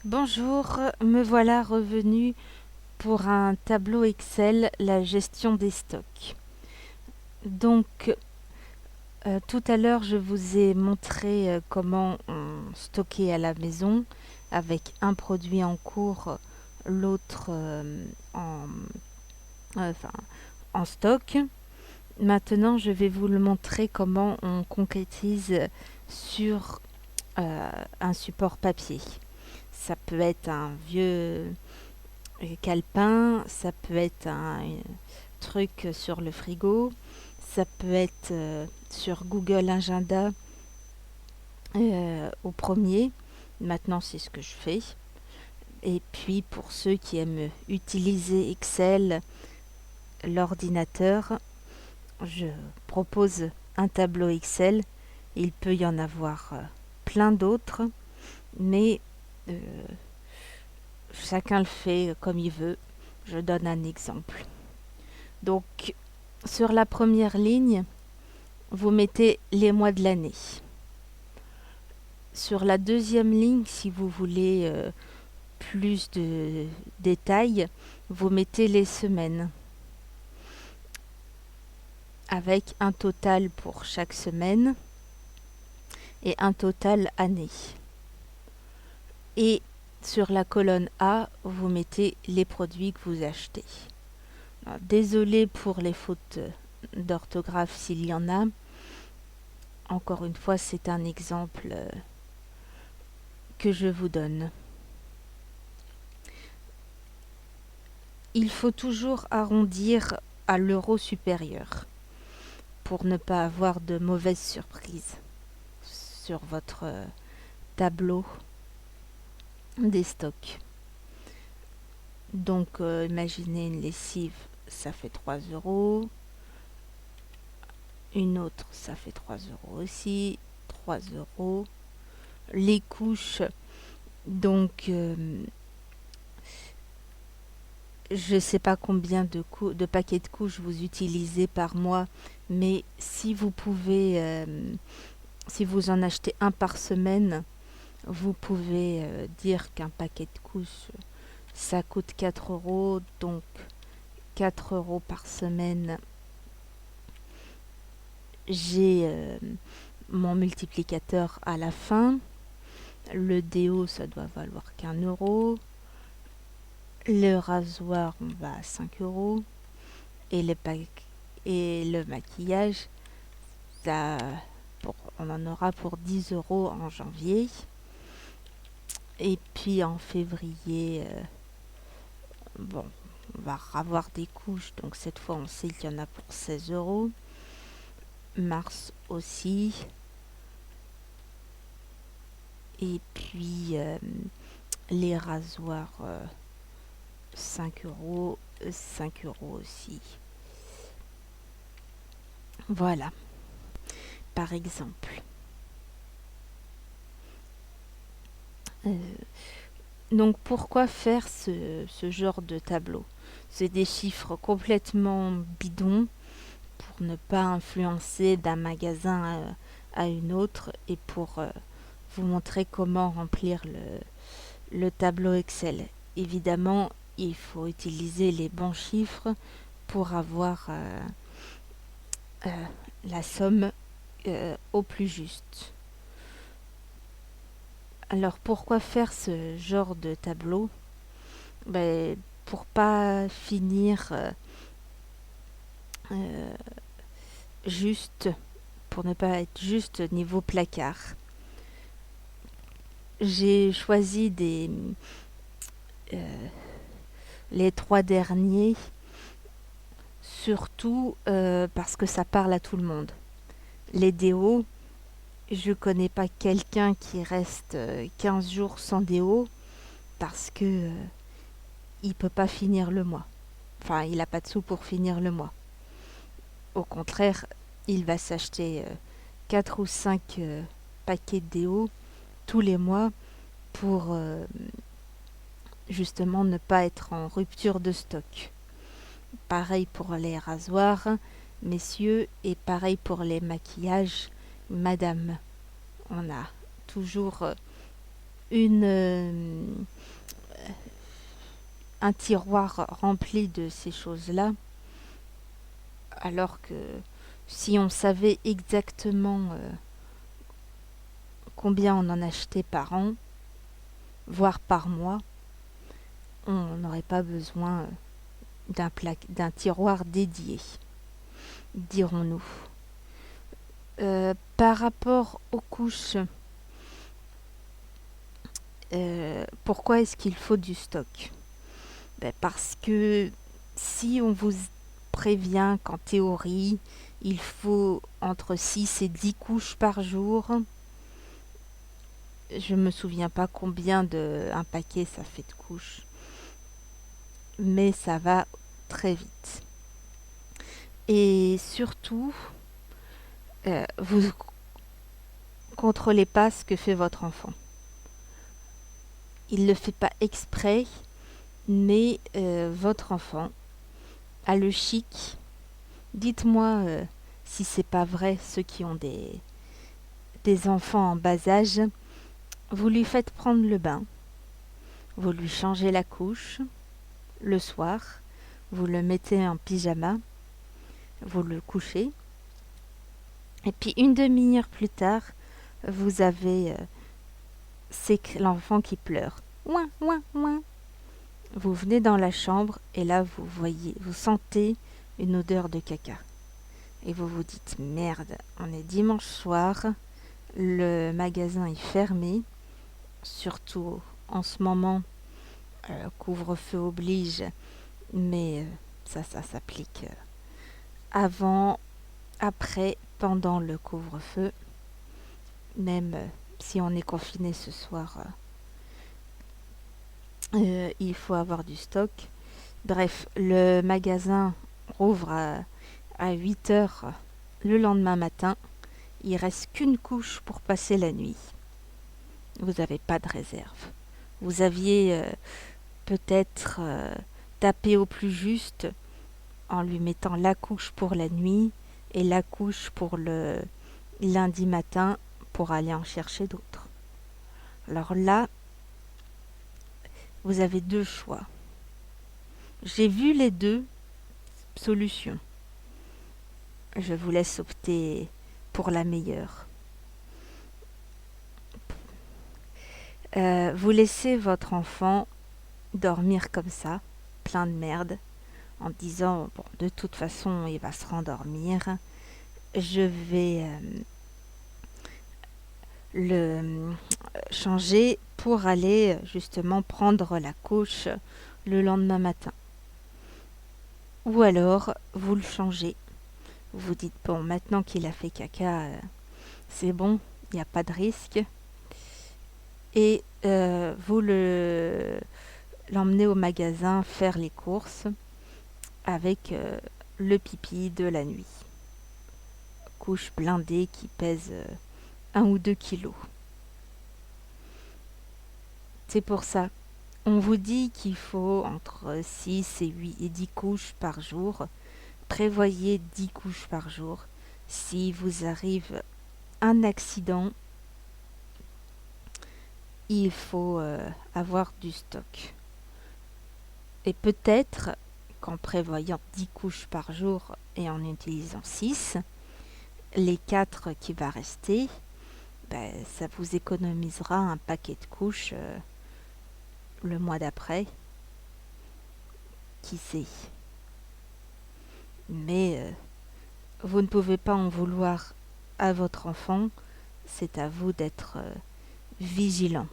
Bonjour, me voilà revenu pour un tableau Excel, la gestion des stocks. Donc, tout à l'heure, je vous ai montré comment on stockait à la maison avec un produit en cours, l'autre en, enfin, en stock. Maintenant, je vais vous le montrer comment on concrétise sur un support papier. Ça peut être un vieux calepin, ça peut être un truc sur le frigo, ça peut être sur Google Agenda au premier. Maintenant, c'est ce que je fais. Et puis, pour ceux qui aiment utiliser Excel, l'ordinateur, je propose un tableau Excel. Il peut y en avoir plein d'autres, mais euh, chacun le fait comme il veut. Je donne un exemple. Donc, sur la première ligne, vous mettez les mois de l'année. Sur la deuxième ligne, si vous voulez plus de détails, vous mettez les semaines avec un total pour chaque semaine et un total année. Et sur la colonne A, vous mettez les produits que vous achetez. Alors, désolé pour les fautes d'orthographe s'il y en a. Encore une fois, c'est un exemple que je vous donne. Il faut toujours arrondir à l'euro supérieur pour ne pas avoir de mauvaises surprises sur votre tableau des stocks. Donc, imaginez une lessive, ça fait 3 euros. Une autre, ça fait 3 euros aussi. 3 euros. Les couches, donc, je ne sais pas combien de paquets de couches vous utilisez par mois, mais si vous pouvez, si vous en achetez un par semaine, vous pouvez dire qu'un paquet de couches, ça coûte 4 euros, donc 4 euros par semaine. J'ai mon multiplicateur à la fin. Le déo, ça doit valoir qu'un euro. Le rasoir, on va à 5 euros. Et, et le maquillage, ça, on en aura pour 10 euros en janvier. Et puis en février, bon, on va avoir des couches, donc cette fois on sait qu'il y en a pour 16 euros. Mars aussi. Et puis les rasoirs, 5 euros, 5 euros aussi. Voilà, par exemple. Euh, donc pourquoi faire ce genre de tableau? C'est des chiffres complètement bidons pour ne pas influencer d'un magasin à une autre et pour vous montrer comment remplir le tableau Excel. Évidemment, il faut utiliser les bons chiffres pour avoir la somme au plus juste. Alors pourquoi faire ce genre de tableau? Ben, pour pas finir euh, juste, pour ne pas être juste niveau placard. J'ai choisi euh, les 3 derniers, surtout parce que ça parle à tout le monde. Les déos, je connais pas quelqu'un qui reste 15 jours sans déo parce que il peut pas finir le mois. Enfin, il a pas de sous pour finir le mois. Au contraire, il va s'acheter 4 ou 5 paquets de déo tous les mois pour justement ne pas être en rupture de stock. Pareil pour les rasoirs, messieurs, et pareil pour les maquillages, madame. On a toujours une un tiroir rempli de ces choses-là, alors que si on savait exactement combien on en achetait par an, voire par mois, on n'aurait pas besoin d'un tiroir dédié, dirons-nous. Par rapport aux couches, pourquoi est-ce qu'il faut du stock? Parce que si on vous prévient qu'en théorie, il faut entre 6 et 10 couches par jour, je me souviens pas combien un paquet ça fait de couches, mais ça va très vite. Et surtout, vous contrôlez pas ce que fait votre enfant. Il ne le fait pas exprès, mais votre enfant a le chic. Dites-moi si c'est pas vrai, ceux qui ont des enfants en bas âge. Vous lui faites prendre le bain, vous lui changez la couche le soir, vous le mettez en pyjama, vous le couchez, et puis une demi-heure plus tard, vous avez l'enfant qui pleure. Ouin, ouin, ouin. Vous venez dans la chambre et là vous sentez une odeur de caca. Et vous vous dites merde, on est dimanche soir, le magasin est fermé, surtout en ce moment, couvre-feu oblige, mais ça s'applique avant, après, pendant le couvre-feu, même si on est confiné ce soir, il faut avoir du stock. Bref, le magasin rouvre à 8 heures le lendemain matin. Il reste qu'une couche pour passer la nuit. Vous n'avez pas de réserve. Vous aviez peut-être tapé au plus juste en lui mettant la couche pour la nuit et la couche pour le lundi matin pour aller en chercher d'autres. Alors là, vous avez deux choix. J'ai vu les deux solutions. Je vous laisse opter pour la meilleure. Vous laissez votre enfant dormir comme ça, plein de merde, en disant bon, de toute façon il va se rendormir, je vais le changer pour aller justement prendre la couche le lendemain matin. Ou alors vous le changez, vous dites bon, maintenant qu'il a fait caca, c'est bon, il n'y a pas de risque, et vous l'emmenez au magasin faire les courses avec le pipi de la nuit. Couche blindée qui pèse 1 ou 2 kilos. C'est pour ça. On vous dit qu'il faut entre 6 et 8 et 10 couches par jour. Prévoyez 10 couches par jour. Si vous arrive un accident, il faut avoir du stock. Et peut-être qu'en prévoyant 10 couches par jour et en utilisant 6, les 4 qui va rester, ça vous économisera un paquet de couches le mois d'après. Qui sait? Mais vous ne pouvez pas en vouloir à votre enfant, c'est à vous d'être vigilant.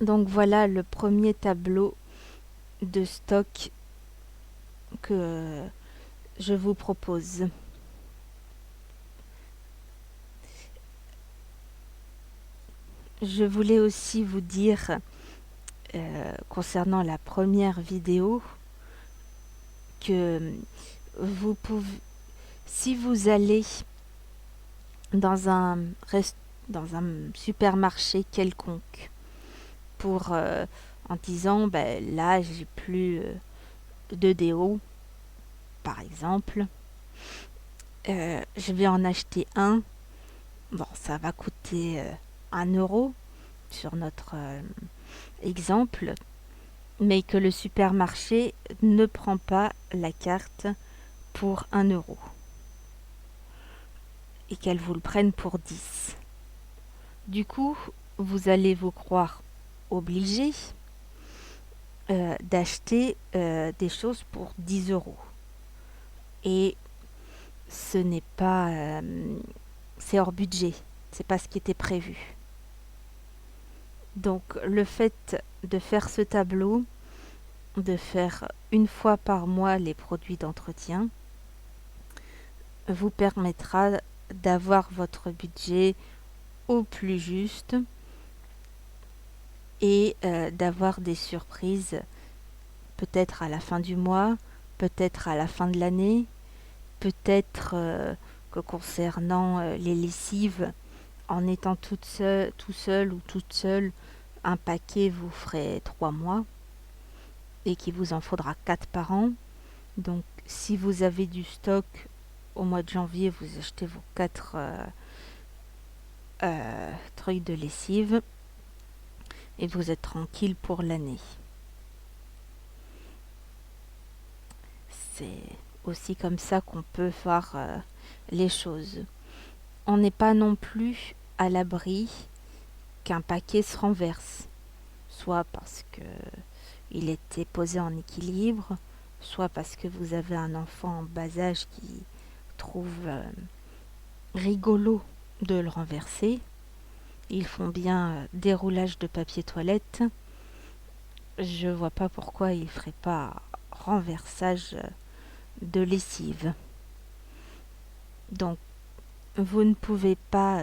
Donc voilà le premier tableau de stock que je vous propose. Je voulais aussi vous dire, concernant la première vidéo, que vous pouvez, si vous allez dans un supermarché quelconque, en disant là j'ai plus de déo, par exemple, je vais en acheter un. Bon, ça va coûter 1 euro sur notre exemple, mais que le supermarché ne prend pas la carte pour 1 € et qu'elle vous le prenne pour 10. Du coup, vous allez vous croire obligé d'acheter des choses pour 10 €. Et ce n'est pas... c'est hors budget. C'est pas ce qui était prévu. Donc le fait de faire ce tableau, de faire une fois par mois les produits d'entretien, vous permettra d'avoir votre budget au plus juste et d'avoir des surprises peut-être à la fin du mois, peut-être à la fin de l'année, peut-être que concernant les lessives, en étant tout seul ou toute seule, un paquet vous ferait 3 mois et qu'il vous en faudra 4 par an. Donc si vous avez du stock au mois de janvier, vous achetez vos 4 trucs de lessive et vous êtes tranquille pour l'année. C'est aussi comme ça qu'on peut voir les choses. On n'est pas non plus à l'abri qu'un paquet se renverse, soit parce que il était posé en équilibre, soit parce que vous avez un enfant en bas âge qui trouve rigolo de le renverser. Ils font bien déroulage de papier toilette. Je vois pas pourquoi ils feraient pas renversage de lessive. Donc vous ne pouvez pas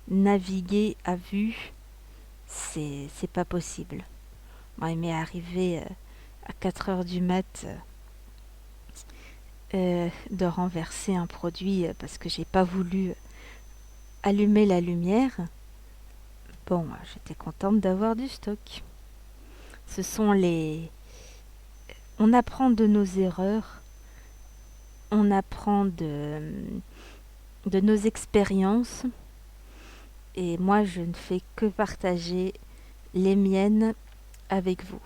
naviguer à vue, c'est pas possible. Moi, il m'est arrivé à 4 heures du mat de renverser un produit parce que j'ai pas voulu allumer la lumière. Bon, j'étais contente d'avoir du stock. Ce sont les... On apprend de nos erreurs, on apprend de nos expériences, et moi je ne fais que partager les miennes avec vous.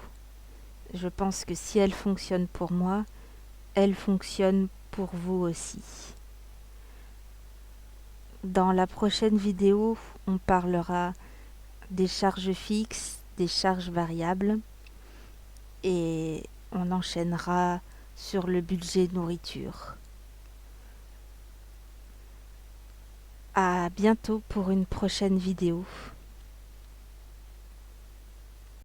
Je pense que si elles fonctionnent pour moi, elles fonctionnent pour vous aussi. Dans la prochaine vidéo, on parlera des charges fixes, des charges variables, et on enchaînera sur le budget nourriture. À bientôt pour une prochaine vidéo.